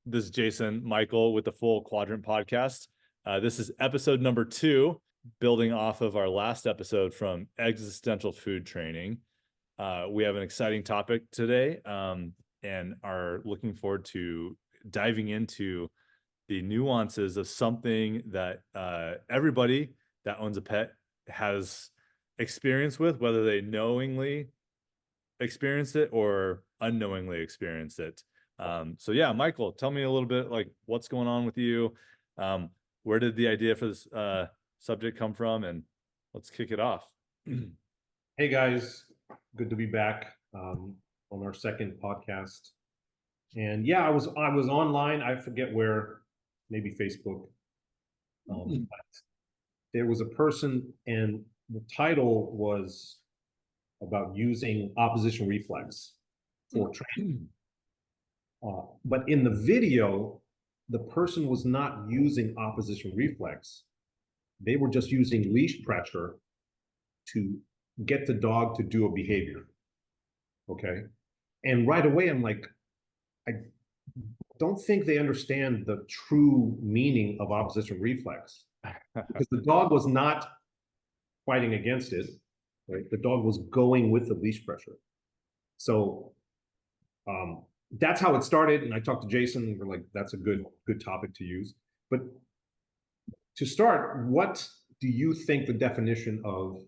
This is Jason Michael with the Full Quadrant podcast. This is episode number 2, building off of our last episode from existential food training. We have an exciting topic today and are looking forward to diving into the nuances of something that everybody that owns a pet has experience with, whether they knowingly experience it or unknowingly experience it. So yeah, Michael, tell me a little bit like what's going on with you. Where did the idea for this subject come from? And let's kick it off. Hey guys, good to be back on our second podcast. And yeah, I was online. I forget where, maybe Facebook. But there was a person, and the title was about using opposition reflex for training. But in the video, the person was not using opposition reflex. They were just using leash pressure to get the dog to do a behavior. Okay. And right away, I'm like, I don't think they understand the true meaning of opposition reflex, because the dog was not fighting against it. Right? The dog was going with the leash pressure. So that's how it started. And I talked to Jason, and we're like, that's a good topic to use. But to start, what do you think the definition of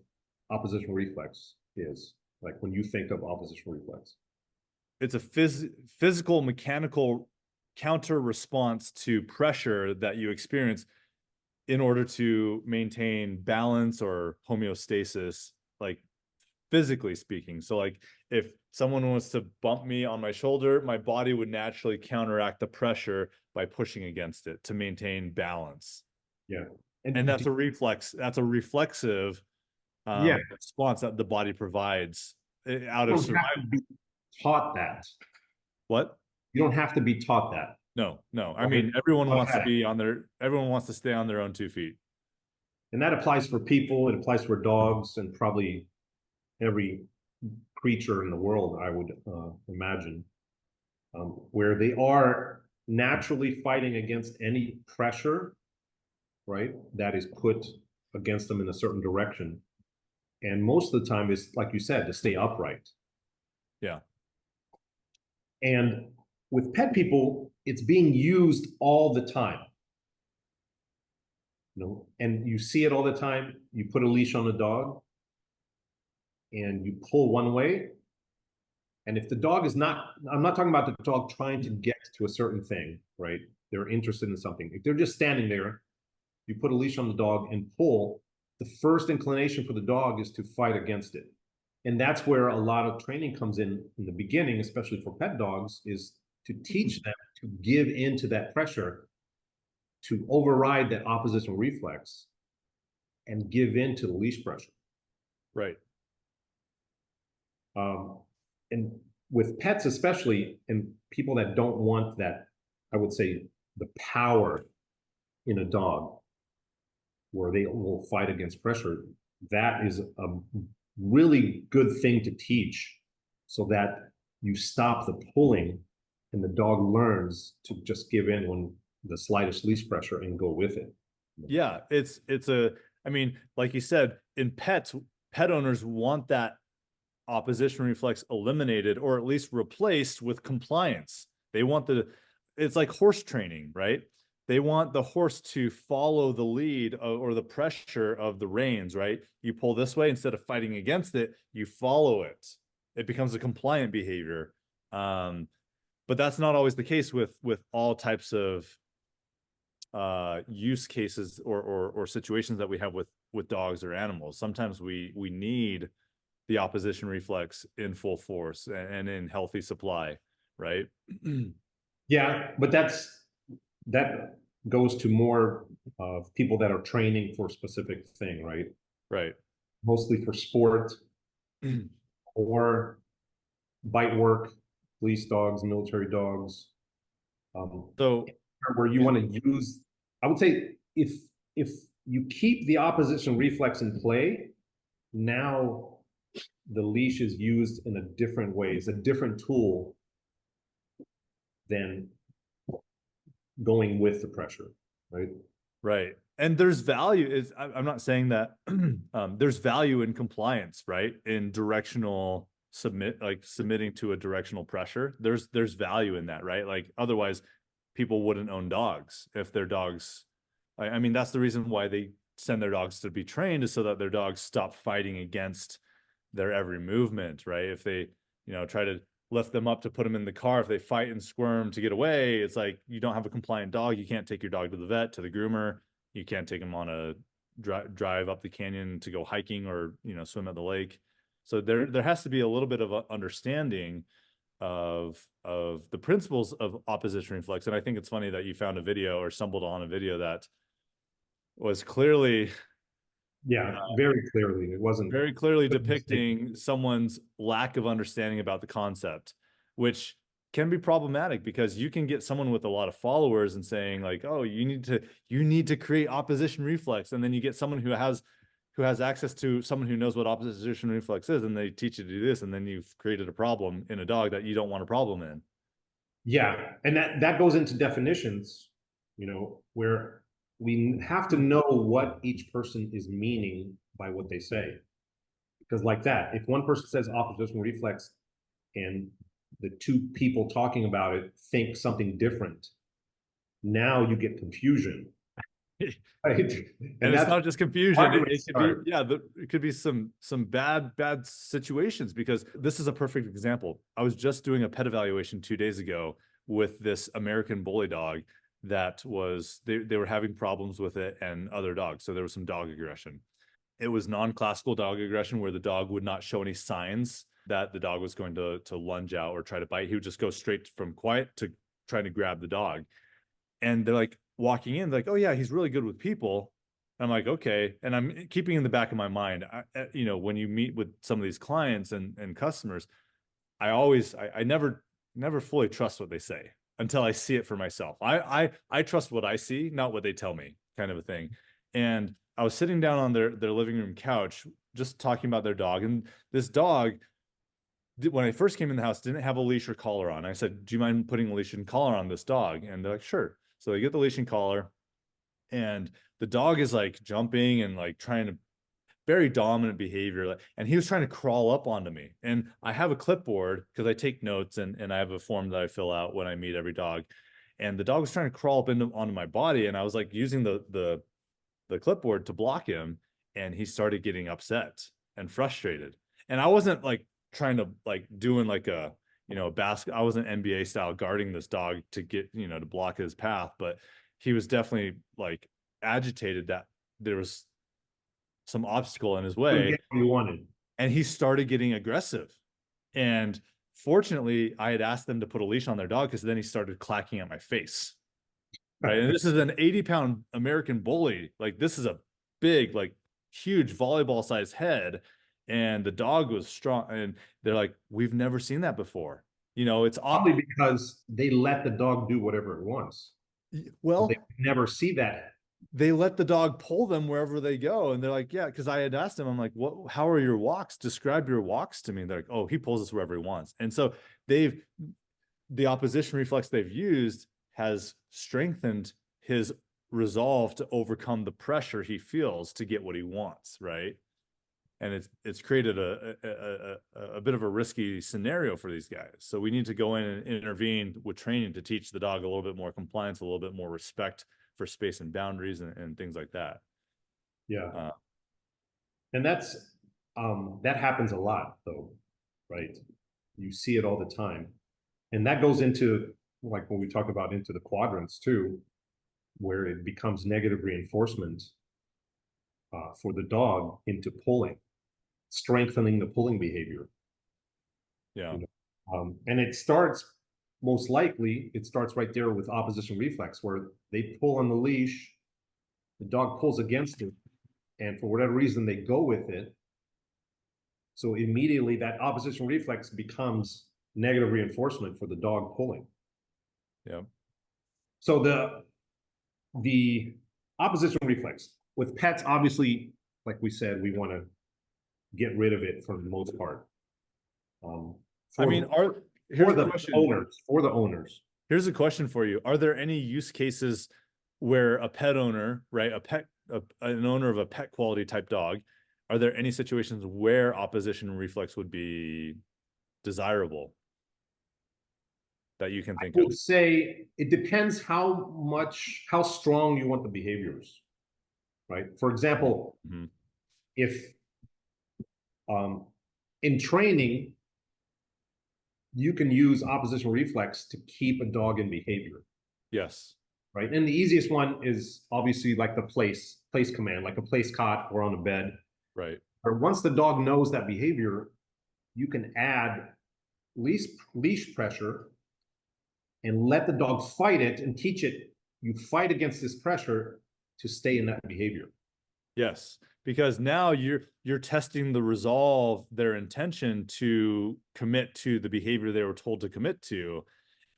opposition reflex is? Like when you think of opposition reflex? It's a physical, mechanical counter response to pressure that you experience in order to maintain balance or homeostasis, like physically speaking. So like if someone was to bump me on my shoulder, my body would naturally counteract the pressure by pushing against it to maintain balance. Yeah. And that's a reflex. That's a reflexive response that the body provides out of survival. Taught that. What? You don't have to be taught that. No. I mean, everyone wants to stay on their own 2 feet. And that applies for people, it applies for dogs, and probably every creature in the world, I would imagine, where they are naturally fighting against any pressure, right, that is put against them in a certain direction. And most of the time is, like you said, to stay upright. Yeah. And with pet people, it's being used all the time. You know, and you see it all the time. You put a leash on a dog and you pull one way. And if the dog is not, I'm not talking about the dog trying to get to a certain thing, right? They're interested in something. If they're just standing there, you put a leash on the dog and pull, the first inclination for the dog is to fight against it. And that's where a lot of training comes in the beginning, especially for pet dogs, is to teach them to give into that pressure, to override that opposition reflex and give in to the leash pressure. Right. And with pets especially, and people that don't want that, I would say, the power in a dog where they will fight against pressure, that is a really good thing to teach, so that you stop the pulling and the dog learns to just give in when the slightest leash pressure and go with it. Yeah, I mean, like you said, in pets, pet owners want that opposition reflex eliminated or at least replaced with compliance. They want it's like horse training, right? They want the horse to follow the lead or the pressure of the reins, right? You pull this way, instead of fighting against it, you follow it. It becomes a compliant behavior. But that's not always the case with all types of use cases or situations that we have with dogs or animals. Sometimes we need the opposition reflex in full force and in healthy supply, right? Yeah, but that goes to more of people that are training for a specific thing, right? Right. Mostly for sport or bite work, police dogs, military dogs. So where you want to use, I would say, if you keep the opposition reflex in play, now the leash is used in a different way. It's a different tool than going with the pressure, right? Right. And there's value is I'm not saying that there's value in compliance, right? In directional submitting to a directional pressure. There's value in that, right? Like otherwise people wouldn't own dogs if their dogs, I mean, that's the reason why they send their dogs to be trained, is so that their dogs stop fighting against their every movement, right? If they, try to lift them up to put them in the car, if they fight and squirm to get away, it's like you don't have a compliant dog. You can't take your dog to the vet, to the groomer. You can't take them on a drive up the canyon to go hiking or, swim at the lake. So there has to be a little bit of a understanding of the principles of opposition reflex. And I think it's funny that you found a video or stumbled on a video that was clearly very clearly. It wasn't very clearly depicting someone's lack of understanding about the concept, which can be problematic because you can get someone with a lot of followers and saying like, oh, you need to create opposition reflex. And then you get someone who has access to someone who knows what opposition reflex is, and they teach you to do this. And then you've created a problem in a dog that you don't want a problem in. Yeah. And that goes into definitions, where we have to know what each person is meaning by what they say. Because like that, if one person says opposition reflex and the two people talking about it think something different, now you get confusion. Right? And it's not just confusion. It could be, it could be some bad situations, because this is a perfect example. I was just doing a pet evaluation 2 days ago with this American bully dog that was, they were having problems with it and other dogs. So there was some dog aggression. It was non-classical dog aggression, where the dog would not show any signs that the dog was going to lunge out or try to bite. He would just go straight from quiet to trying to grab the dog. And they're like walking in, like, oh yeah, he's really good with people. And I'm like, okay. And I'm keeping in the back of my mind, when you meet with some of these clients and customers, I never fully trust what they say until I see it for myself. I trust what I see, not what they tell me, kind of a thing. And I was sitting down on their living room couch, just talking about their dog. And this dog, when I first came in the house, didn't have a leash or collar on. I said, do you mind putting a leash and collar on this dog? And they're like, sure. So they get the leash and collar, and the dog is like jumping and like trying to, very dominant behavior. And he was trying to crawl up onto me. And I have a clipboard because I take notes, and I have a form that I fill out when I meet every dog. And the dog was trying to crawl up onto my body. And I was like using the clipboard to block him. And he started getting upset and frustrated. And I wasn't like trying to like doing like a, basket. I wasn't NBA style guarding this dog to get, to block his path, but he was definitely like agitated that there was some obstacle in his way. You wanted. And he started getting aggressive. And fortunately, I had asked them to put a leash on their dog, because then he started clacking at my face. Right. And this is an 80-pound American bully. Like, this is a big, like huge volleyball sized head. And the dog was strong. And they're like, we've never seen that before. It's probably because they let the dog do whatever it wants. Well, so they never see that. They let the dog pull them wherever they go. And they're like, yeah, because I had asked them, I'm like, how are your walks? Describe your walks to me. And they're like, oh, he pulls us wherever he wants. And so the opposition reflex they've used has strengthened his resolve to overcome the pressure he feels to get what he wants, right? And it's created a bit of a risky scenario for these guys. So we need to go in and intervene with training to teach the dog a little bit more compliance, a little bit more respect for space and boundaries and things like that. Yeah. And that happens a lot though, right? You see it all the time. And that goes into, like when we talk about into the quadrants too, where it becomes negative reinforcement for the dog into pulling, strengthening the pulling behavior. Yeah. And it starts, most likely, it starts right there with opposition reflex, where they pull on the leash, the dog pulls against it, and for whatever reason, they go with it. So immediately that opposition reflex becomes negative reinforcement for the dog pulling. Yeah. So the opposition reflex with pets, obviously, like we said, we want to get rid of it for the most part. I mean, for the owners. Here's a question for you. Are there any use cases where a pet owner, right, an owner of a pet quality type dog, are there any situations where opposition reflex would be desirable that you can I think of? would say it depends how strong you want the behaviors, right? For example, Mm-hmm. if in training, you can use opposition reflex to keep a dog in behavior, Yes. right? And the easiest one is obviously like the place command, like a place cot or on a bed. Right. Or once the dog knows that behavior, you can add leash pressure and let the dog fight it and teach it you fight against this pressure to stay in that behavior. Yes, because now you're testing the resolve, their intention to commit to the behavior they were told to commit to,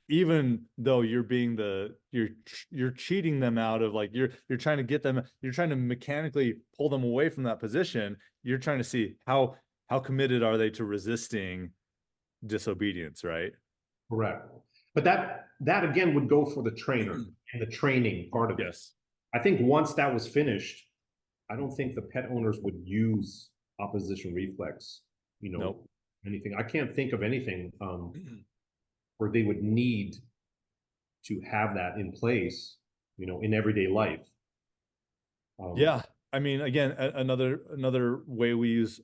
even though you're cheating them out of, like, you're trying to get them, you're trying to mechanically pull them away from that position. You're trying to see how committed are they to resisting disobedience, right? Correct. But that again would go for the trainer and the training part of it. Yes. I think once that was finished, I don't think the pet owners would use opposition reflex, Nope. anything. I can't think of anything where they would need to have that in place, in everyday life. Yeah, I mean, again, another way we use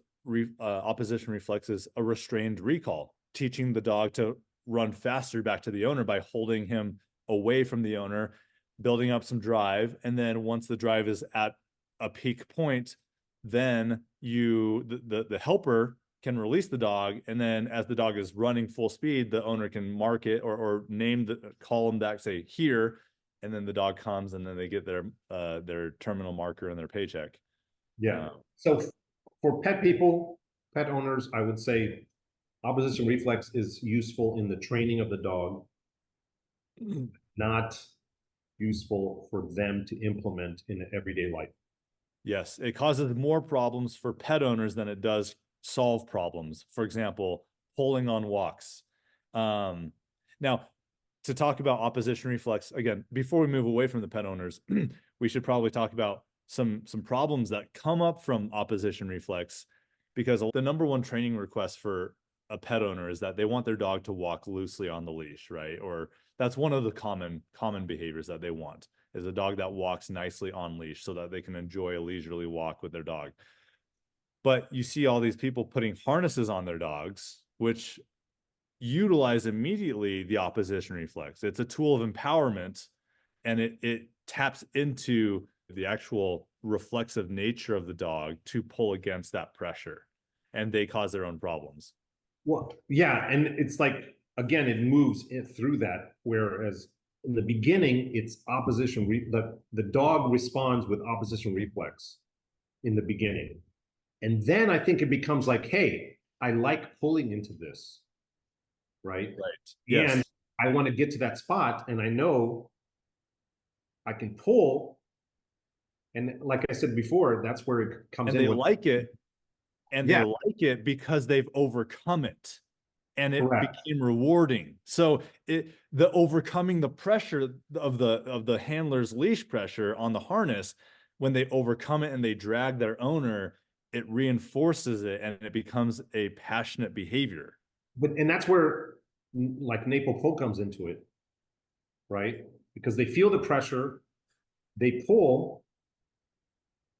opposition reflex is a restrained recall, teaching the dog to run faster back to the owner by holding him away from the owner, building up some drive, and then once the drive is at a peak point, then the helper can release the dog, and then as the dog is running full speed, the owner can mark it or call him back, say here, and then the dog comes, and then they get their terminal marker and their paycheck. Yeah. So for pet owners, I would say opposition reflex is useful in the training of the dog, not useful for them to implement in everyday life. Yes, it causes more problems for pet owners than it does solve problems. For example, pulling on walks. Now, to talk about opposition reflex, again, before we move away from the pet owners, we should probably talk about some problems that come up from opposition reflex, because the number one training request for a pet owner is that they want their dog to walk loosely on the leash, right? Or that's one of the common behaviors that they want, is a dog that walks nicely on leash so that they can enjoy a leisurely walk with their dog. But you see all these people putting harnesses on their dogs, which utilize immediately the opposition reflex. It's a tool of empowerment, and it taps into the actual reflexive nature of the dog to pull against that pressure, and they cause their own problems. Well, yeah, and it's like, again, it moves through that, whereas in the beginning, it's the dog responds with opposition reflex in the beginning. And then I think it becomes like, hey, I like pulling into this, right? Right. And Yes. I want to get to that spot, and I know I can pull. And like I said before, that's where it comes And in they with, like it, and they yeah, like it because they've overcome it, and it correct. became rewarding. So the overcoming the pressure of the handler's leash pressure on the harness, when they overcome it and they drag their owner, it reinforces it, and it becomes a passionate behavior. And that's where like NePoPo comes into it, right? Because they feel the pressure, they pull,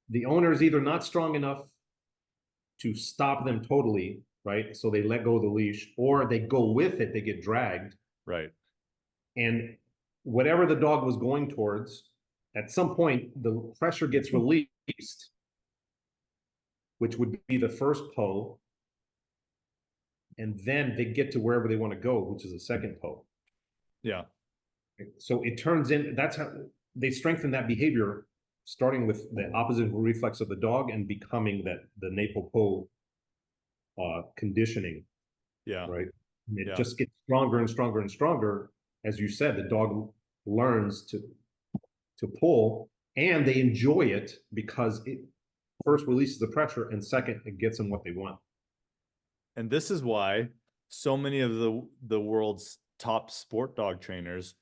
the owner is either not strong enough to stop them totally, right? So they let go of the leash, or they go with it, they get dragged. Right. And whatever the dog was going towards, at some point, the pressure gets released, which would be the first po. And then they get to wherever they want to go, which is the second po. Yeah. So it turns in, that's how they strengthen that behavior, starting with the opposite reflex of the dog and becoming the NePoPo conditioning, Yeah. right? And it Yeah. just gets stronger and stronger and stronger. As you said, the dog learns to pull, and they enjoy it because it first releases the pressure, and second, it gets them what they want. And this is why so many of the world's top sport dog trainers,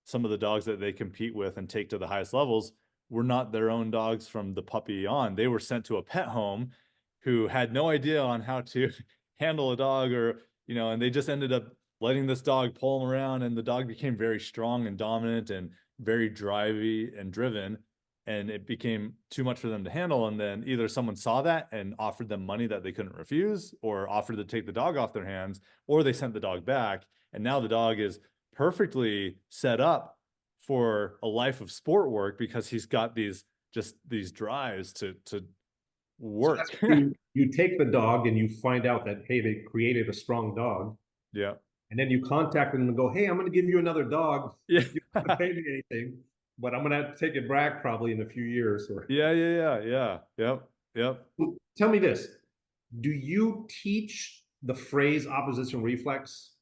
some of the dogs that they compete with and take to the highest levels were not their own dogs from the puppy on. They were sent to a pet home who had no idea on how to handle a dog, or, you know, and they just ended up letting this dog pull them around, and the dog became very strong and dominant and very drivey and driven, and it became too much for them to handle. And then either someone saw that and offered them money that they couldn't refuse, or offered to take the dog off their hands, or they sent the dog back. And now the dog is perfectly set up for a life of sport work because he's got these drives to work. So you take the dog and you find out that, hey, they created a strong dog. Yeah. And then you contact them and go, hey, I'm going to give you another dog. Yeah. You don't have to pay me anything, but I'm going to have to take it back probably in a few years. Or Yep. Tell me this. Do you teach the phrase opposition reflex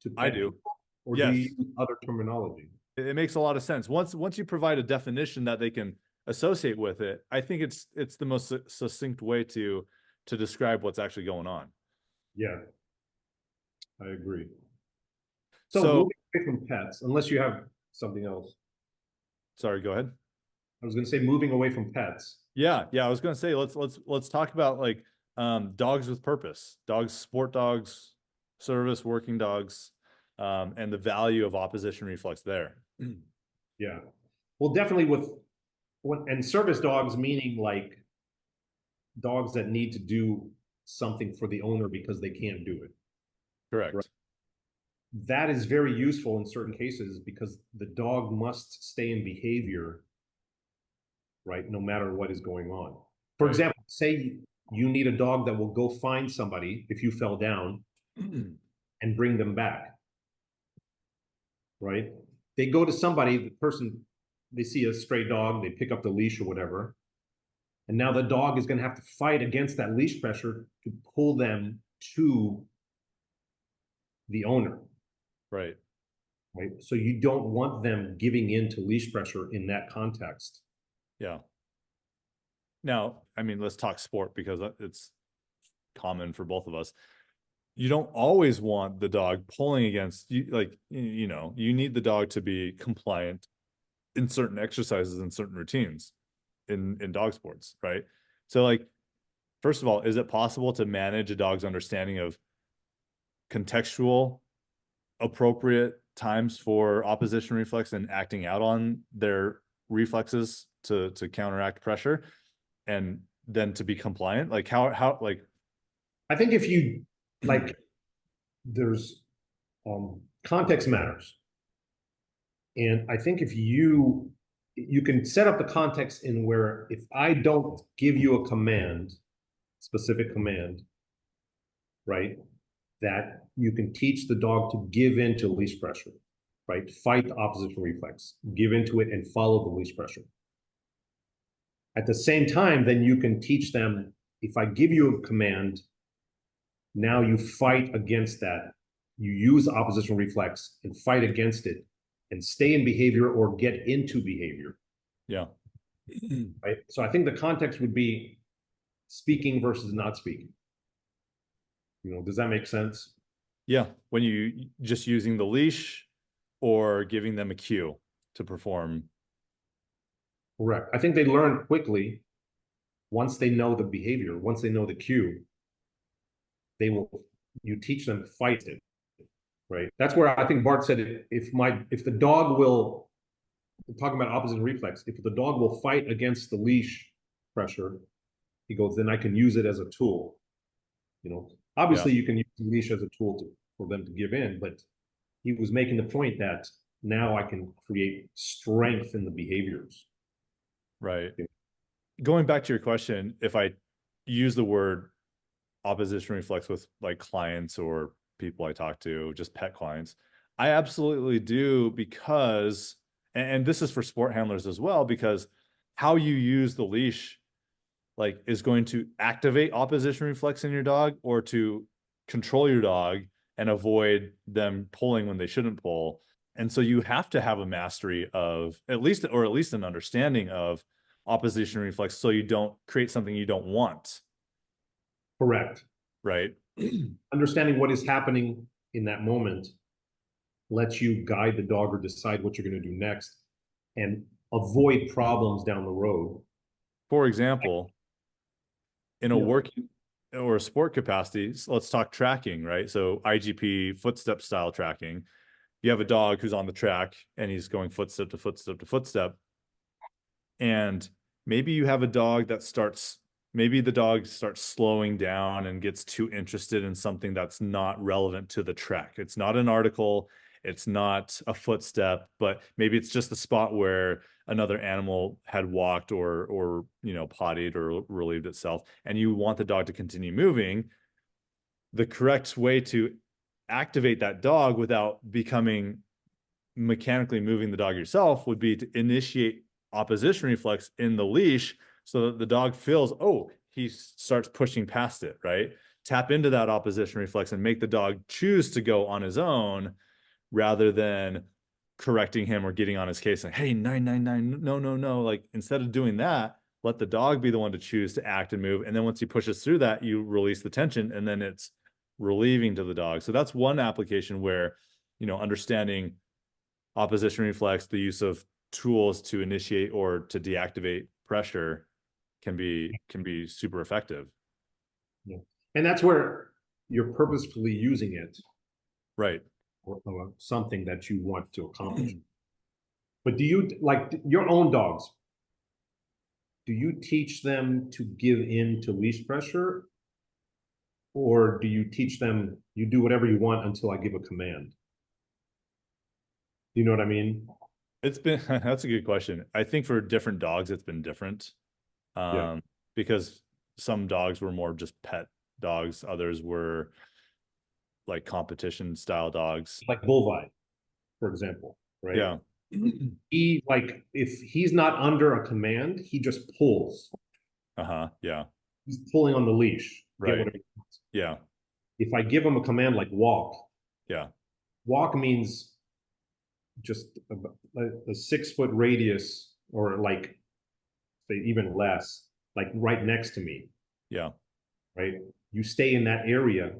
to pet I do. people, or Yes. do you use other terminology? It makes a lot of sense. Once you provide a definition that they can associate with it, I think it's the most succinct way to describe what's actually going on. Yeah, I agree. So So moving away from pets, unless you have something else. sorry, go ahead. I was going to say moving away from pets. Yeah, I was going to say let's talk about like dogs with purpose, dogs, sport dogs, service working dogs, and the value of opposition reflex there. Yeah. Well, definitely and service dogs, meaning like dogs that need to do something for the owner because they can't do it. Correct. Right? That is very useful in certain cases because the dog must stay in behavior, right? No matter what is going on. For example, say you need a dog that will go find somebody if you fell down and bring them back, right? They go to somebody, the person, they see a stray dog, they pick up the leash or whatever, and now the dog is going to have to fight against that leash pressure to pull them to the owner. Right. So you don't want them giving in to leash pressure in that context. Yeah. Now, I mean, let's talk sport because it's common for both of us. You don't always want the dog pulling against you. Like, you know, you need the dog to be compliant in certain exercises and certain routines in dog sports, right? So like, first of all, is it possible to manage a dog's understanding of contextual appropriate times for opposition reflex and acting out on their reflexes to counteract pressure, and then to be compliant? Like how like, I think if you like, there's context matters. And I think if you can set up the context in where if I don't give you a command, specific command, right, that you can teach the dog to give in to leash pressure, right? Fight the opposition reflex, give into it and follow the leash pressure. At the same time, then you can teach them, if I give you a command, now you fight against that. You use opposition reflex and fight against it and stay in behavior or get into behavior. Yeah. Right. So I think the context would be speaking versus not speaking. You know, does that make sense? Yeah. When you just using the leash or giving them a cue to perform. Correct. I think they learn quickly once they know the behavior, once they know the cue, you teach them to fight it. Right. That's where I think Bart said, if the dog will, talking about opposite reflex, if the dog will fight against the leash pressure, he goes, then I can use it as a tool. You know, obviously you can use the leash as a tool for them to give in, but he was making the point that now I can create strength in the behaviors. Right. Yeah. Going back to your question, if I use the word opposition reflex with like clients or people I talk to, just pet clients, I absolutely do, because, and this is for sport handlers as well, because how you use the leash like is going to activate opposition reflex in your dog or to control your dog and avoid them pulling when they shouldn't pull. And so you have to have a mastery of at least an understanding of opposition reflex so you don't create something you don't want. Correct. Right. Understanding what is happening in that moment, lets you guide the dog or decide what you're going to do next and avoid problems down the road. For example, in a Yeah. working or a sport capacity, so let's talk tracking, right? So IGP, footstep style tracking. You have a dog who's on the track and he's going footstep to footstep to footstep. And maybe you have a dog that maybe the dog starts slowing down and gets too interested in something that's not relevant to the track. It's not an article, it's not a footstep, but maybe it's just the spot where another animal had walked or pottied or relieved itself, and you want the dog to continue moving. The correct way to activate that dog without becoming mechanically moving the dog yourself would be to initiate opposition reflex in the leash so that the dog feels, oh, he starts pushing past it, right? Tap into that opposition reflex and make the dog choose to go on his own rather than correcting him or getting on his case and, hey, 999, no, no, no. Like, instead of doing that, let the dog be the one to choose to act and move. And then once he pushes through that, you release the tension and then it's relieving to the dog. So that's one application where, understanding opposition reflex, the use of tools to initiate or to deactivate pressure can be super effective. Yeah. And that's where you're purposefully using it, right? Or something that you want to accomplish. But do you, like your own dogs, do you teach them to give in to leash pressure, or do you teach them you do whatever you want until I give a command? You know what I mean? It's been that's a good question. I think for different dogs, it's been different. Yeah. Because some dogs were more just pet dogs, others were like competition style dogs. Like Bullvine, for example, right? Yeah. He, like, if he's not under a command, he just pulls. Uh-huh. Yeah. He's pulling on the leash. Get Right. whatever he wants. Yeah. If I give him a command like walk, Yeah. walk means just a 6 foot radius, or like say even less, like right next to me, Yeah. right? You stay in that area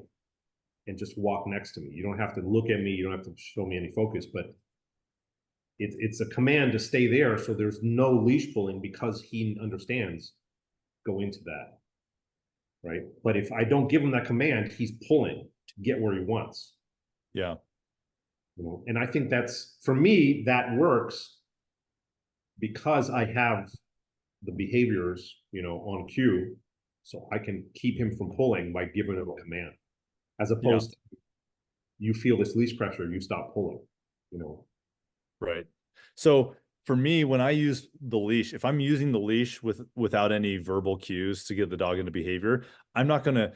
and just walk next to me. You don't have to look at me. You don't have to show me any focus, but it's a command to stay there. So there's no leash pulling because he understands go into that, right? But if I don't give him that command, he's pulling to get where he wants. Yeah. And I think that's, for me, that works because I have the behaviors, on cue, so I can keep him from pulling by giving him a command, as opposed to you feel this leash pressure, you stop pulling, Right. So for me, when I use the leash, if I'm using the leash without any verbal cues to get the dog into behavior, I'm not going to,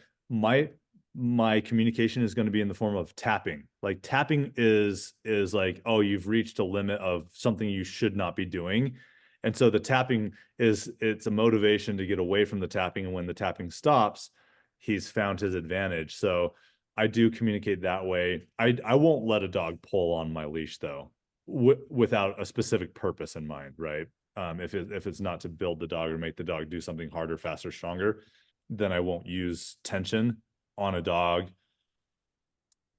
my communication is going to be in the form of tapping. Like, tapping is like, oh, you've reached a limit of something you should not be doing. And so the tapping it's a motivation to get away from the tapping. And when the tapping stops, he's found his advantage. So I do communicate that way. I won't let a dog pull on my leash though, without a specific purpose in mind, right? If it's not to build the dog or make the dog do something harder, faster, stronger, then I won't use tension on a dog.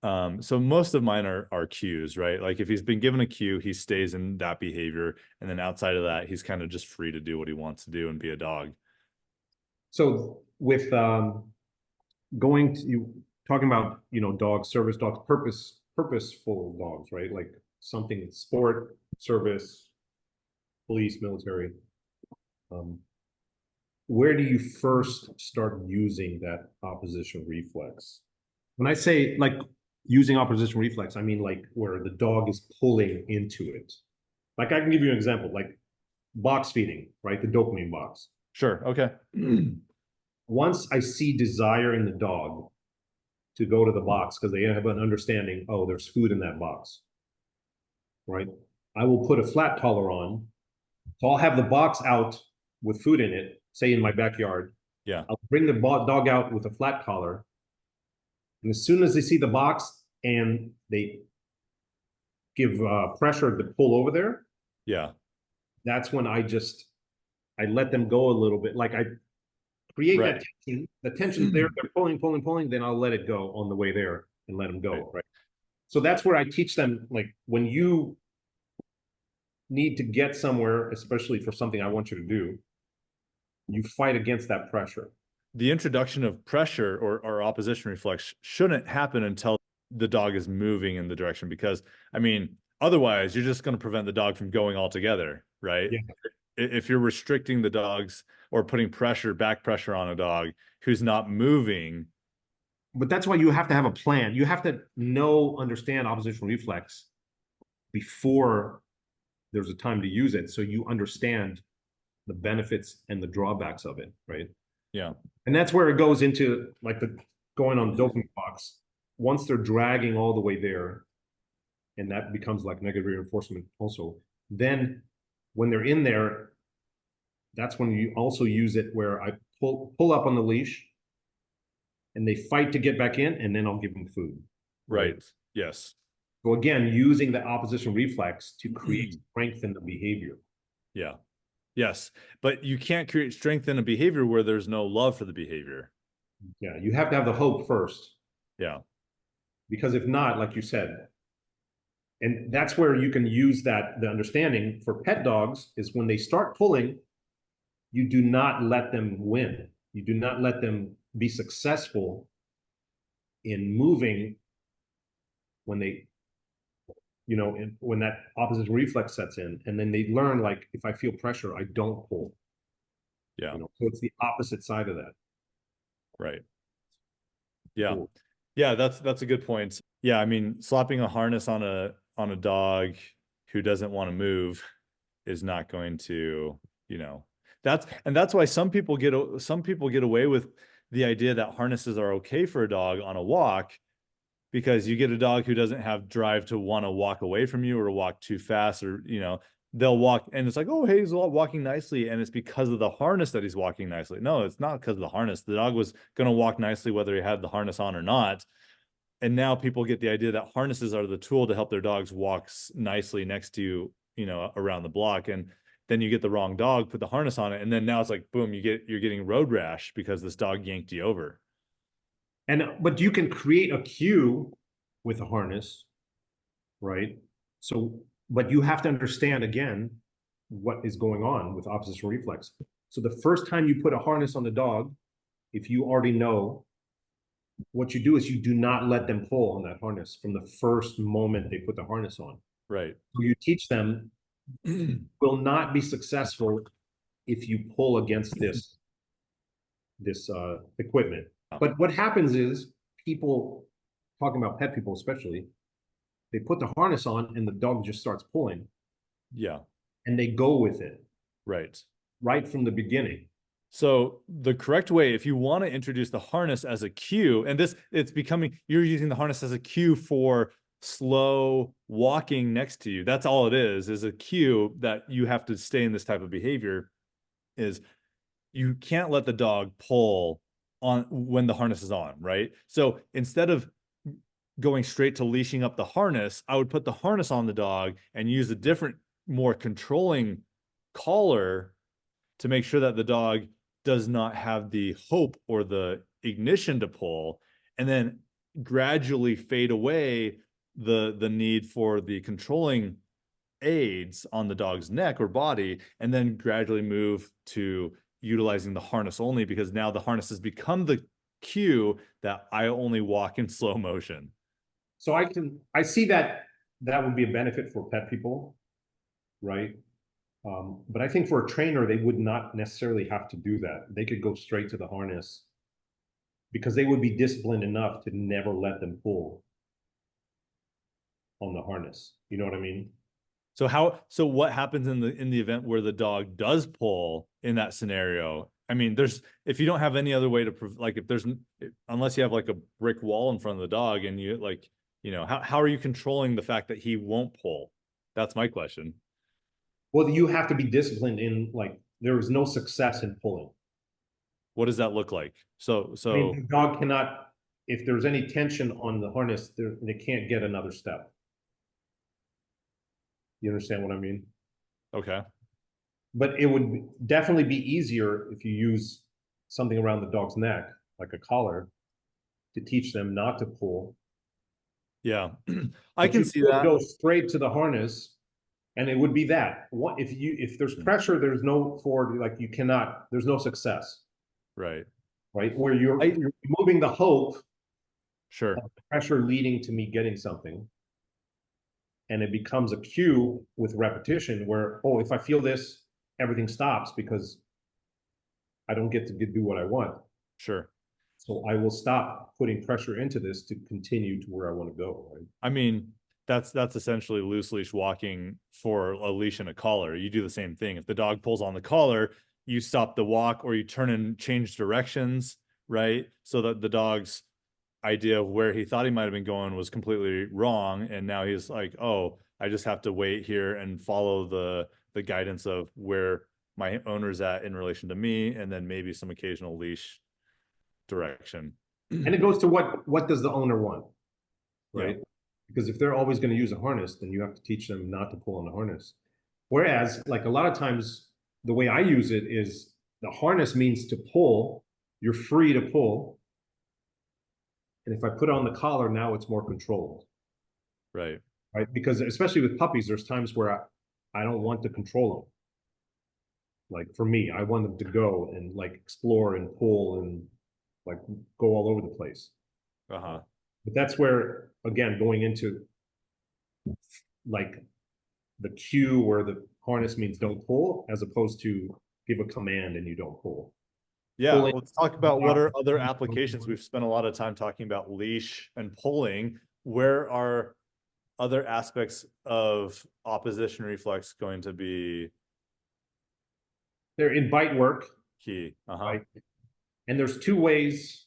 So most of mine are cues, right? Like, if he's been given a cue, he stays in that behavior, and then outside of that, he's kind of just free to do what he wants to do and be a dog. So with going to you talking about dogs, service dogs, purposeful dogs, right? Like something in sport, service, police, military. Where do you first start using that opposition reflex? When I say like using opposition reflex, I mean like where the dog is pulling into it. Like, I can give you an example, like box feeding, right? The dopamine box. Sure. Okay. Once I see desire in the dog to go to the box because they have an understanding, oh, there's food in that box, right? I will put a flat collar on. So I'll have the box out with food in it, say in my backyard. Yeah. I'll bring the dog out with a flat collar. And as soon as they see the box and they give pressure to pull over there, Yeah. that's when I let them go a little bit. Like, I create Right. that tension. The tension's there. They're pulling, then I'll let it go on the way there and let them go. Right. So that's where I teach them, like, when you need to get somewhere, especially for something I want you to do, you fight against that pressure. The introduction of pressure or opposition reflex shouldn't happen until the dog is moving in the direction, because I mean, otherwise you're just going to prevent the dog from going altogether, right? Yeah. If you're restricting the dogs or putting pressure, back pressure on a dog who's not moving. But that's why you have to have a plan. You have to understand opposition reflex before there's a time to use it, so you understand the benefits and the drawbacks of it, right? Yeah. And that's where it goes into like the going on doping box. Once they're dragging all the way there, and that becomes like negative reinforcement also, then when they're in there, that's when you also use it where I pull up on the leash and they fight to get back in, and then I'll give them food. Right. Yes. So again, using the opposition reflex to create strength in the behavior. Yeah. Yes. But you can't create strength in a behavior where there's no love for the behavior. Yeah, you have to have the hope first. Yeah. Because if not, like you said, and that's where you can use that, the understanding for pet dogs is when they start pulling, you do not let them win. You do not let them be successful in moving when they, when that opposite reflex sets in, and then they learn, like, if I feel pressure, I don't pull. Yeah. So it's the opposite side of that. Right. Yeah. Cool. Yeah, that's a good point. Yeah, I mean, slapping a harness on a dog who doesn't want to move is not going to, that's why some people get away with the idea that harnesses are okay for a dog on a walk, because you get a dog who doesn't have drive to want to walk away from you or walk too fast, or they'll walk and it's like, oh, hey, he's walking nicely, and it's because of the harness that he's walking nicely. No, it's not because of the harness. The dog was going to walk nicely whether he had the harness on or not. And now people get the idea that harnesses are the tool to help their dogs walk nicely next to you, around the block. And then you get the wrong dog, put the harness on it, and then now it's like, boom, you're getting road rash because this dog yanked you over. But you can create a cue with a harness, right? So, but you have to understand again what is going on with opposition reflex. So the first time you put a harness on the dog, if you already know, what you do is you do not let them pull on that harness from the first moment they put the harness on. Right. So you teach them will not be successful if you pull against this equipment. But what happens is, people, talking about pet people especially, they put the harness on and the dog just starts pulling. Yeah. And they go with it. Right from the beginning. So the correct way, if you want to introduce the harness as a cue, and you're using the harness as a cue for slow walking next to you. That's all it is a cue that you have to stay in this type of behavior. Is you can't let the dog pull on when the harness is on, right? So instead of going straight to leashing up the harness, I would put the harness on the dog and use a different, more controlling collar to make sure that the dog does not have the hope or the ignition to pull, and then gradually fade away the need for the controlling aids on the dog's neck or body, and then gradually move to utilizing the harness only, because now the harness has become the cue that I only walk in slow motion. So I see that would be a benefit for pet people, right? But I think for a trainer, they would not necessarily have to do that. They could go straight to the harness because they would be disciplined enough to never let them pull on the harness. You know what I mean? So what happens in the event where the dog does pull in that scenario? I mean, if you don't have any other way to unless you have like a brick wall in front of the dog and you how are you controlling the fact that he won't pull? That's my question. Well, you have to be disciplined in, like, there is no success in pulling. What does that look like? So I mean, the dog cannot, if there's any tension on the harness, they can't get another step. You understand what I mean? Okay. But it would definitely be easier if you use something around the dog's neck, like a collar, to teach them not to pull. Yeah, I But can you see could that. go straight to the harness, and it would be that. What if there's pressure, there's no forward, like you cannot, there's no success, Right. right? Where I you're removing the hope sure. of pressure leading to me getting something, and it becomes a cue with repetition where, oh, if I feel this, everything stops because I don't get to do what I want. Sure. So I will stop putting pressure into this to continue to where I want to go, right? I mean, that's essentially loose leash walking for a leash and a collar. You do the same thing. If the dog pulls on the collar, you stop the walk or you turn and change directions, right? So that the dog's idea of where he thought he might have been going was completely wrong. And now he's like, oh, I just have to wait here and follow the guidance of where my owner's at in relation to me, and then maybe some occasional leash direction. And it goes to what does the owner want, Yeah, right? Because if they're always going to use a harness, then you have to teach them not to pull on the harness. Whereas, like a lot of times, the way I use it is the harness means to pull. You're free to pull, and if I put on the collar, now it's more controlled, right. right? Because especially with puppies, there's times where I don't want to control them. Like for me, I want them to go and like explore and pull and like go all over the place. Uh-huh. But that's where, again, going into like the cue where the harness means don't pull, as opposed to give a command and you don't pull. Yeah, Pulling, let's talk about what are other applications. We've spent a lot of time talking about leash and pulling. Where are other aspects of opposition reflex going to be they're in bite work, key? Uh-huh. right? And there's two ways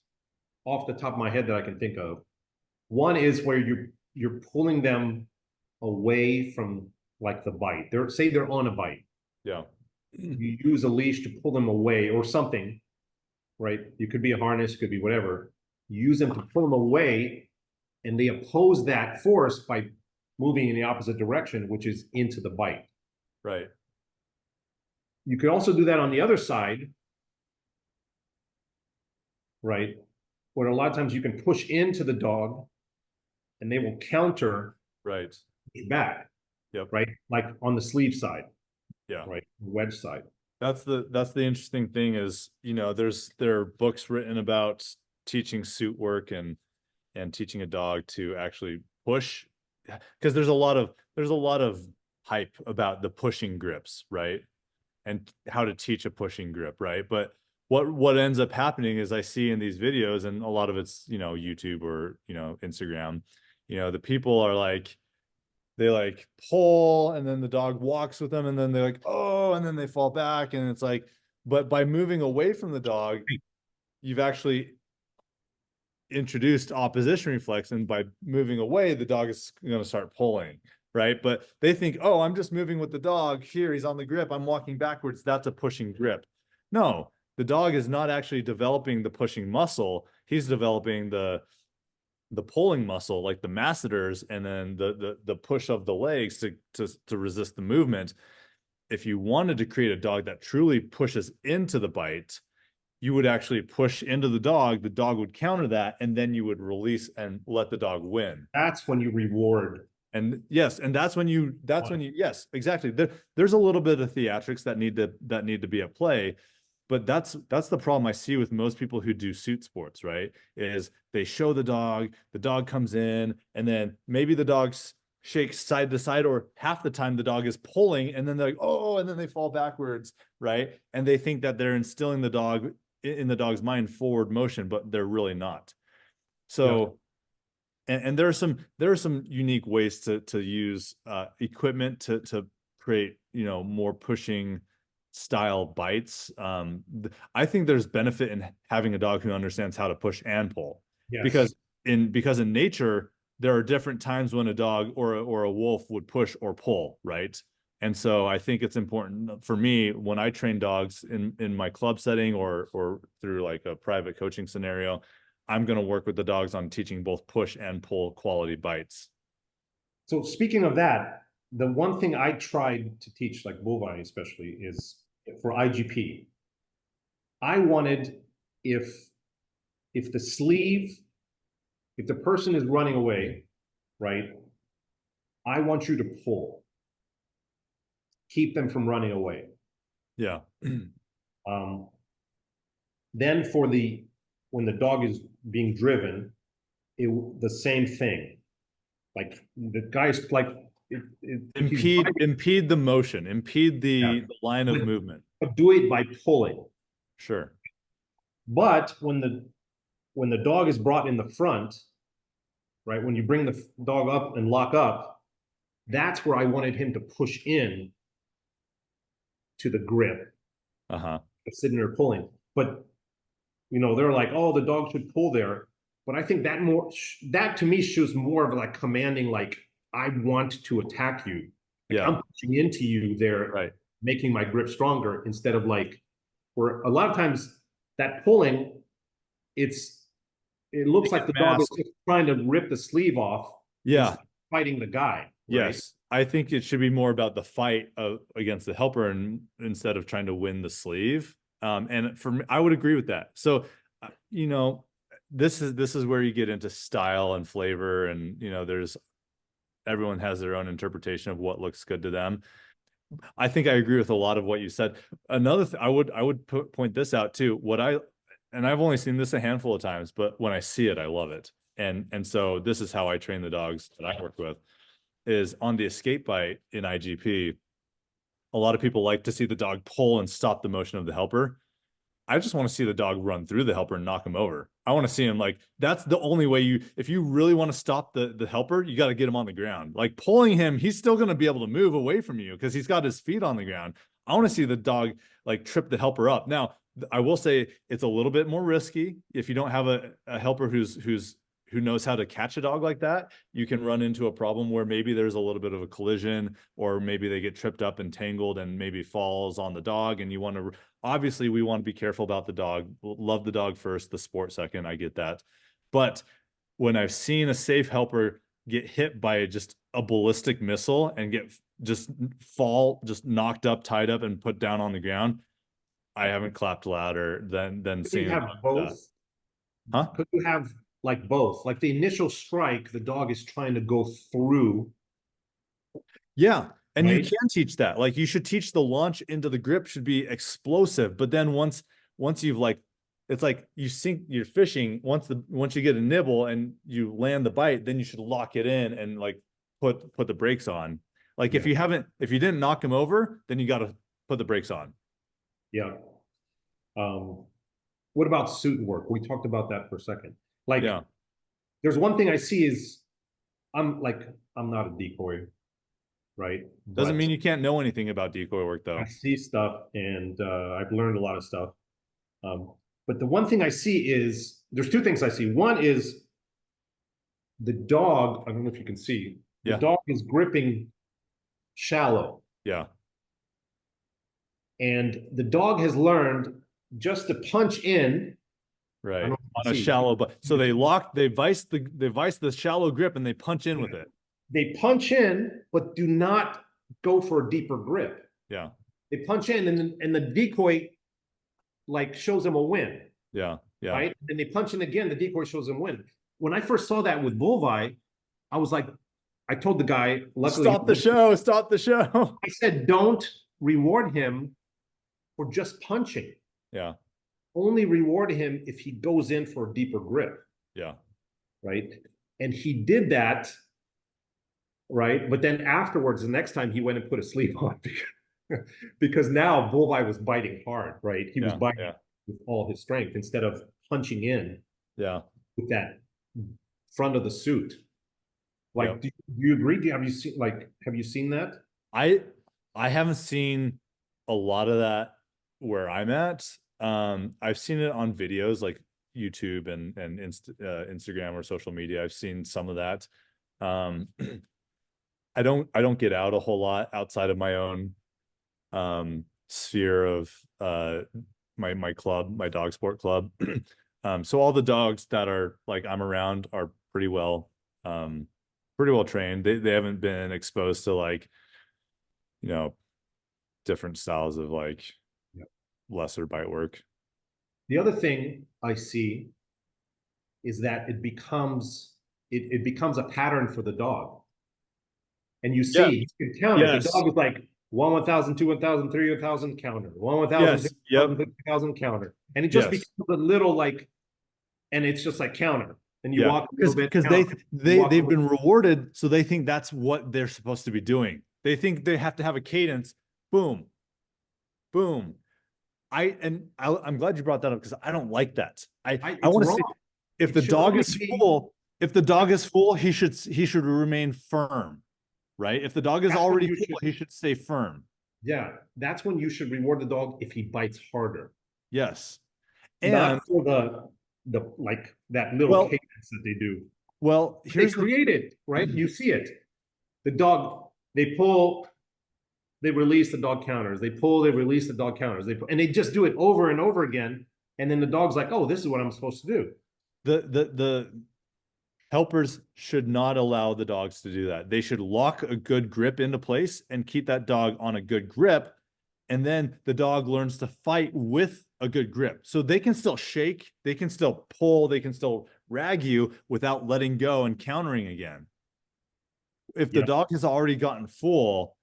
off the top of my head that I can think of. One is where you're pulling them away from like the bite. They're say they're on a bite. Yeah. You use a leash to pull them away or something, right? You could be a harness, could be whatever. You use them to pull them away, and they oppose that force by moving in the opposite direction, which is into the bite. Right. You could also do that on the other side, right? Where a lot of times you can push into the dog and they will counter Right. back, Yep. right? Like on the sleeve side, Yeah. right? Wedge side. That's the interesting thing is, there are books written about teaching suit work and teaching a dog to actually push, because there's a lot of hype about the pushing grips, right? And how to teach a pushing grip, right? But what ends up happening is I see in these videos, and a lot of it's, YouTube or, Instagram, the people are like, they like pull and then the dog walks with them and then they're like, oh, and then they fall back. And it's like, but by moving away from the dog, you've actually introduced opposition reflex, and by moving away the dog is going to start pulling, right? But they think, oh, I'm just moving with the dog here, he's on the grip, I'm walking backwards, that's a pushing grip. No, the dog is not actually developing the pushing muscle, he's developing the pulling muscle, like the masseters, and then the push of the legs to resist the movement. If you wanted to create a dog that truly pushes into the bite, you would actually push into the dog would counter that, and then you would release and let the dog win. That's when you reward. And yes, and that's when you yes, exactly. There's a little bit of theatrics that need to be at play, but that's the problem I see with most people who do suit sports, right? Is they show the dog comes in, and then maybe the dog shakes side to side, or half the time the dog is pulling, and then they're like, oh, and then they fall backwards, right? And they think that they're instilling the dog in the dog's mind forward motion, but they're really not. So, and there are some unique ways to use equipment to create, more pushing style bites. I think there's benefit in having a dog who understands how to push and pull, Yes. because in nature there are different times when a dog or a wolf would push or pull, right? And so I think it's important for me when I train dogs in my club setting or through like a private coaching scenario, I'm going to work with the dogs on teaching both push and pull quality bites. So speaking of that, the one thing I tried to teach, like bovine especially, is for IGP. I wanted if if the sleeve, if the person is running away, right? I want you to pull, keep them from running away. Yeah. Um, then when the dog is being driven, the same thing. Like the guy's like Impede the motion, impede yeah, the line of movement. but do it by pulling. Sure. But when the dog is brought in the front, right? When you bring the dog up and lock up, that's where I wanted him to push in to the grip, Uh-huh. sitting there pulling. But they're like, oh, the dog should pull there. But I think that to me shows more of like commanding, like I want to attack you. Like Yeah. I'm pushing into you there, Right. making my grip stronger instead of like, where a lot of times that pulling, it looks like the dog is just trying to rip the sleeve off. Yeah. Fighting the guy. Right? Yes. I think it should be more about the fight against the helper and instead of trying to win the sleeve. And for me, I would agree with that. So, this is where you get into style and flavor, and everyone has their own interpretation of what looks good to them. I think I agree with a lot of what you said. Another thing, I would point this out too. And I've only seen this a handful of times, but when I see it, I love it. And so this is how I train the dogs that I work with, is on the escape bite in IGP. A lot of people like to see the dog pull and stop the motion of the helper. I just want to see the dog run through the helper and knock him over. I want to see him, like, that's the only way if you really want to stop the helper, you got to get him on the ground. Like pulling him, he's still going to be able to move away from you because he's got his feet on the ground. I want to see the dog like trip the helper up. Now, I will say it's a little bit more risky if you don't have a helper who knows how to catch a dog like that. You can run into a problem where maybe there's a little bit of a collision, or maybe they get tripped up and tangled and maybe falls on the dog. And obviously we want to be careful about the dog. Love the dog first, the sport second. I get that. But when I've seen a safe helper get hit by just a ballistic missile and just knocked up, tied up, and put down on the ground, I haven't clapped louder than seeing. You have both. Huh? Could you have like both? Like the initial strike, the dog is trying to go through. Yeah. And right? You can teach that. Like you should teach the launch into the grip should be explosive. But then once you've it's like you're fishing, once you get a nibble and you land the bite, then you should lock it in and like put the brakes on. Like if you didn't knock him over, then you got to put the brakes on. Yeah. What about suit work? We talked about that for a second. Like, there's one thing I see is I'm not a decoy, right? Doesn't mean you can't know anything about decoy work, though. I see stuff and I've learned a lot of stuff. But the one thing I see is there's two things I see. One is the dog, I don't know if you can see, the dog is gripping shallow. Yeah. And the dog has learned just to punch in. Right. On a shallow, but so they vice the shallow grip and they punch in with it. They punch in, but do not go for a deeper grip. Yeah. They punch in and the decoy like shows them a win. Yeah. Yeah. Right. And they punch in again, the decoy shows them win. When I first saw that with Bulvi, I was like, I told the guy, luckily, stop the show. I said, don't reward him for just punching. Yeah. Only reward him if he goes in for a deeper grip. Yeah. Right. And he did that. Right. But then afterwards, the next time he went and put a sleeve on because now Bulvi was biting hard. Right. He was biting with all his strength instead of punching in. Yeah. With that front of the suit. Like, do you agree? Have you seen that? I haven't seen a lot of that where I'm at. I've seen it on videos like YouTube and Instagram or social media. I've seen some of that. I don't get out a whole lot outside of my own sphere of my club, my dog sport club. So all the dogs that are like I'm around are pretty well trained. They haven't been exposed to like, different styles of like lesser bite work. The other thing I see is that it becomes it becomes a pattern for the dog. And you Yeah. see, you can count it. The Yes. dog is like 1,000, 2, 1,000, 3, 1,000 counter, 1,000, 2, Yes. Yep. 1,000 counter. And it just Yes. becomes a little like, and it's just like counter. And you Yeah. walk a little bit, Because counter. they've been rewarded, so they think that's what they're supposed to be doing. They think they have to have a cadence. Boom, boom. I'm glad you brought that up because I don't like that. I it's want to wrong. say if It the should dog only is be, full, if the dog is full, he should remain firm, right? If the dog is that's when already you full, should, he should stay firm. yeah, that's when you should reward the dog if he bites harder. Yes. And Not for the like that little well, cadence that they do. They here's the create it, right? You see it. The dog, they pull, they release the dog counters. They pull, they release the dog counters. And they just do it over and over again. And then the dog's like, oh, this is what I'm supposed to do. the helpers should not allow the dogs to do that. They should lock a good grip into place and keep that dog on a good grip. And then the dog learns to fight with a good grip. So they can still shake, they can still pull, they can still rag you without letting go and countering again. If the dog has already gotten full,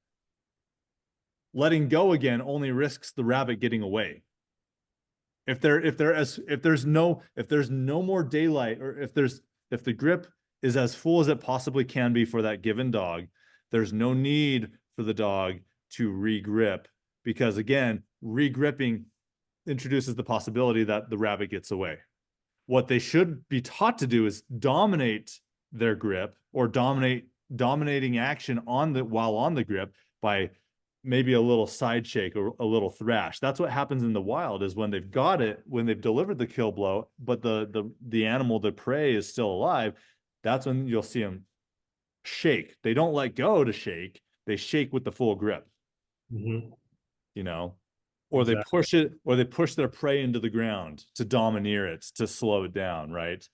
letting go again only risks the rabbit getting away. If there's no more daylight, or if the grip is as full as it possibly can be for that given dog, there's no need for the dog to re-grip, because again, re-gripping introduces the possibility that the rabbit gets away. What they should be taught to do is dominate their grip, or dominating action while on the grip by maybe a little side shake or a little thrash. That's what happens in the wild, is when they've got it, when they've delivered the kill blow, but the animal, the prey, is still alive. That's when you'll see them shake. They don't let go to shake. They shake with the full grip, you know, or Exactly. they push it, or they push their prey into the ground to domineer it, to slow it down. Right.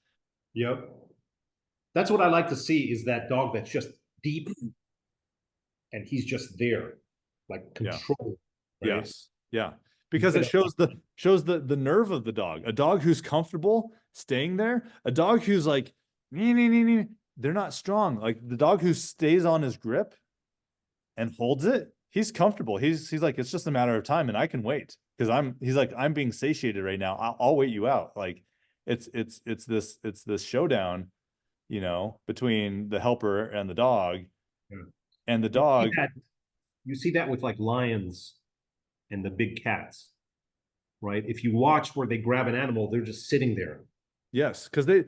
Yep. That's what I like to see, is that dog that's just deep and he's just there, like control. Right? Yes. Yeah. Because it shows the nerve of the dog. A dog who's comfortable staying there, a dog who's like, they're not strong. Like the dog who stays on his grip and holds it, he's comfortable. He's like, it's just a matter of time and I can wait. Because he's like, I'm being satiated right now. I'll wait you out. Like it's this showdown, you know, between the helper and the dog. Yeah. And the dog. You see that with like lions and the big cats, right? If you watch where they grab an animal, they're just sitting there. Yes, because they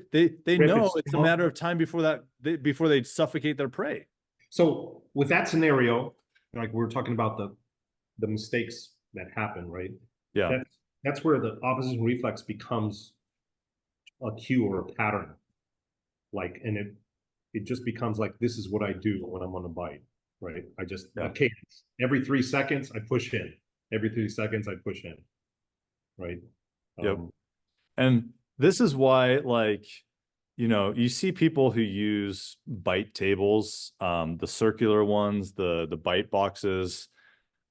know it's a matter of time before they suffocate their prey. So with that scenario, like we're talking about the mistakes that happen, right? Yeah. That's where the opposition reflex becomes a cue or a pattern. Like, and it just becomes like, this is what I do when I'm on a bite, right? I just, okay, every 3 seconds I push in. Every 3 seconds I push in, right? Yep. And this is why, like, you know, you see people who use bite tables, the circular ones, the bite boxes,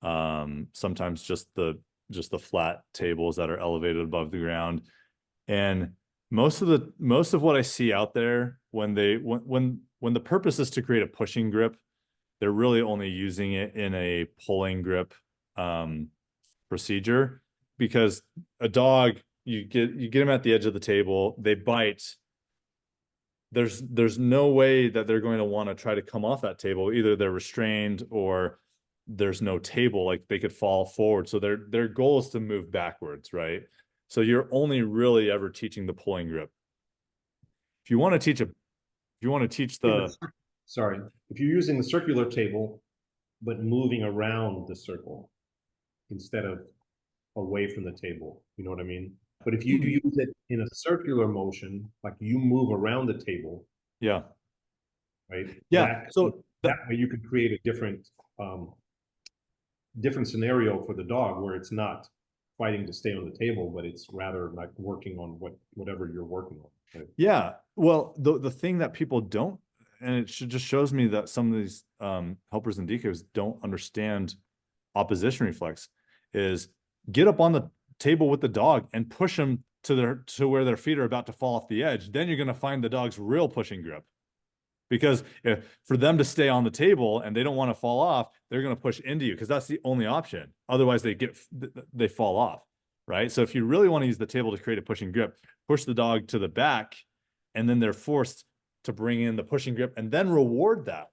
sometimes just the flat tables that are elevated above the ground. And most of what I see out there, when the purpose is to create a pushing grip, they're really only using it in a pulling grip procedure, because a dog, you get them at the edge of the table, they bite. There's no way that they're going to want to try to come off that table. Either they're restrained or there's no table, like they could fall forward. So their goal is to move backwards, right? So you're only really ever teaching the pulling grip. If you want to teach sorry, if you're using the circular table, but moving around the circle instead of away from the table, you know what I mean? But if you use it in a circular motion, like you move around the table, yeah, right? Yeah. That way you could create a different scenario for the dog, where it's not fighting to stay on the table, but it's rather like working on whatever you're working on. Right? Yeah. Well, the thing that people don't, and it just shows me that some of these helpers and decoys don't understand opposition reflex, is get up on the table with the dog and push them to where their feet are about to fall off the edge. Then you're going to find the dog's real pushing grip. because for them to stay on the table and they don't want to fall off, they're going to push into you because that's the only option. Otherwise they fall off, right? So if you really want to use the table to create a pushing grip, push the dog to the back, and then they're forced to bring in the pushing grip and then reward that,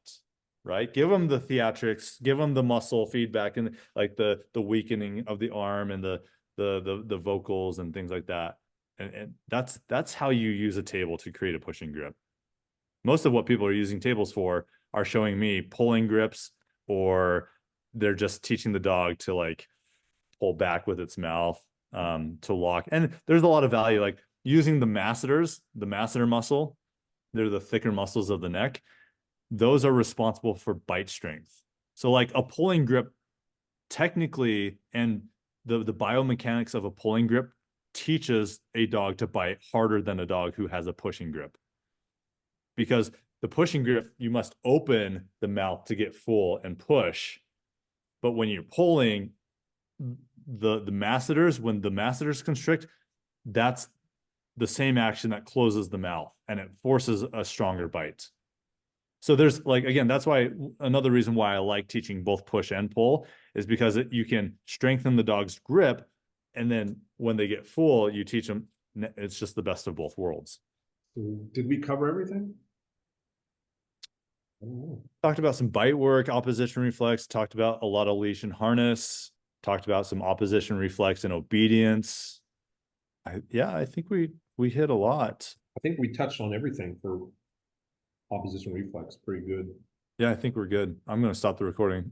right? Give them the theatrics, give them the muscle feedback and like the weakening of the arm and the vocals and things like that. And that's how you use a table to create a pushing grip. Most of what people are using tables for are showing me pulling grips, or they're just teaching the dog to like pull back with its mouth, to lock. And there's a lot of value, like using the masseters, the masseter muscle. They're the thicker muscles of the neck. Those are responsible for bite strength. So like a pulling grip technically, and the biomechanics of a pulling grip teaches a dog to bite harder than a dog who has a pushing grip. Because the pushing grip, you must open the mouth to get full and push. But when you're pulling, the masseters, when the masseters constrict, that's the same action that closes the mouth and it forces a stronger bite. So there's like, again, that's why another reason why I like teaching both push and pull is because you can strengthen the dog's grip. And then when they get full, you teach them, it's just the best of both worlds. Did we cover everything? Talked about some bite work, opposition reflex, talked about a lot of leash and harness, talked about some opposition reflex and obedience. I think we hit a lot. I think we touched on everything for opposition reflex. Pretty good. Yeah, I think we're good. I'm going to stop the recording.